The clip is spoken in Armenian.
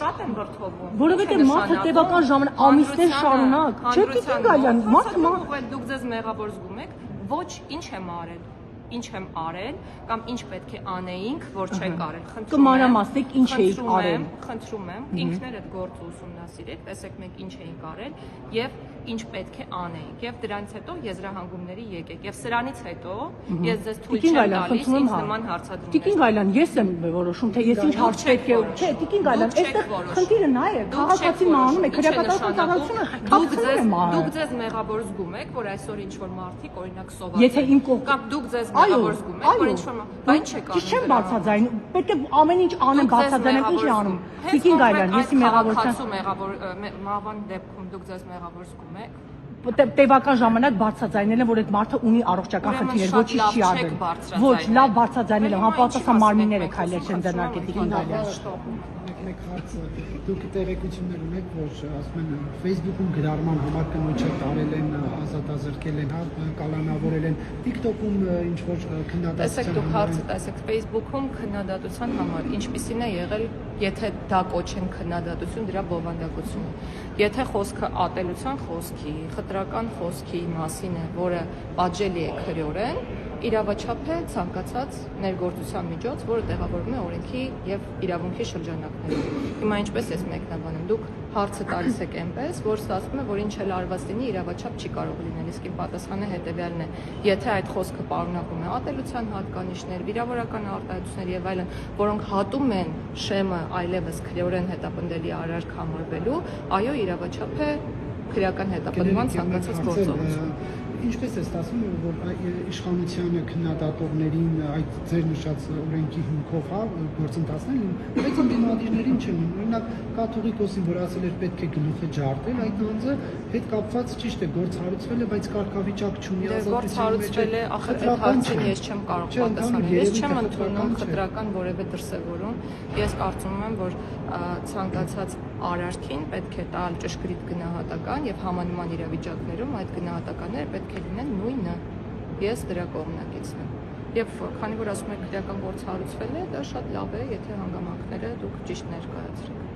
շատ են վրդովում։ Որովհետև մարդը տևական ժամանակ ամիսներ շարունակ, չէ՞ Տիկին Գալյան, մարդը դուք ձեզ մեղավոր զգում եք, ոչ ինչ եմ արել։ Ինչ եմ արել կամ ինչ պետք է անեինք, որ չենք արել։ Կմանրամասնեք ինչ էիք արել։ Խնդրում եմ, ինքներդ գործը ուսումնասիրեք, տեսեք մենք ինչ էինք արել եւ ինչ պետք է անեինք եւ դրանից հետո եզրահանգումների եկեք եւ սրանից հետո ես ձեզ թույլ չեմ տալիս ինձ նման հարցադրումներ։ Տիկին Գալյան, ես եմ որոշում, թե ես ինչ հարց պետք է, չէ, Տիկին Գալյան, այստեղ խնդիրը նա է, քաղաքացին մահանում է, քրեակատարական ծառայությունը դուք ձեզ մեղավոր զգում եք, որ այսօր ինչ որ մարդիկ օրինակ սոված Եթե իմ կողմ կամ դուք ձեզ մեղավոր զգում եք, որ ինչ որ բան չեք անում։ Չեմ բացաձայն, պետք է ամեն ինչ անեմ, բացաձայնեմ, ինչ է անում։ Տիկին Գալյան, ես իմ մահվան դեպքում դուք ձեզ մեղավոր զգում եք։ Տևական ժամանակ բարձրաձայնել եմ, որ այդ մարդը ունի առողջական խնդիրներ, ոչինչ չի արվել։ Ոչ, լավ բարձրաձայնել եմ, համապատասխան մարմինները քայլեր չեն ձեռնարկել Տիկին Գալյան։ Մեկ հարց, դուք տեղեկություններ ունեք, որ ասում են Facebook-ում գրառման համար կնոջը տարել են, ազատազրկել են, կալանավորել են, TikTok-ում ինչ որ քննադատության։ Տեսեք, դուք հարցը տեսեք, Facebook-ում քննադատության համար ինչպիսին է եղել, եթե դա կոչեն քննադատություն, դրա բովանդակությունը։ Եթե խոսքը ատելության խոսքի, խտրական խոսքի մասին է, որը պատժելի է քրեորեն, իրավաչափ է ցանկացած ներգործության միջոց, որը տեղավորվում է օրենքի եւ իրավունքի շրջանակներում։ Հիմա ինչպես ես մեկնաբանեմ, դուք հարցը տալիս եք այնպես, որ ստացվում է, որ ինչ էլ արված լինի, իրավաչափ չի կարող լինել, իսկ իմ պատասխանը հետեւյալն է. եթե այդ խոսքը պարունակում է ատելության հատկանիշներ, վիրավորական արտահայտություններ եւ այլն, որոնք հատում են շեմը այլևս քրեորեն հետապնդելի արարք համարվելու, այո, իրավաչափ է քրեական հետապնդման ցանկացած գործողություն։ Ինչպես է ստացվում, որ իշխանությանը քննադատողներին այդ ձեր նշած օրենքի հիմքով գործընթացներ, բայց ընդդիմադիրներին չեն։ Օրինակ կաթողիկոսին, որ ասել էր պետք է գլուխը ջարդել, այդ անձը հետ կապված ճիշտ է, գործ հարուցվել է, բայց կարգավիճակ չունի, գործ հարուցվել է, ախր այդ հարցին ես չեմ կարող պատասխանել։ Ես չեմ ընդունում խտրական որևէ դրսևորում։ Ես կարծում եմ, որ ցանկացած արարքին պետք է տալ ճշգրիտ գնահատական եւ համանման իրավիճակներում այդ գնահատականները պետք է լինեն նույնը։ Ես դրա կողմնակիցն եմ։ Եվ քանի որ ասում եք քրեական գործ հարուցվել է, դա շատ լավ է, եթե հանգամանքները դուք ճիշտ ներկայացրեք։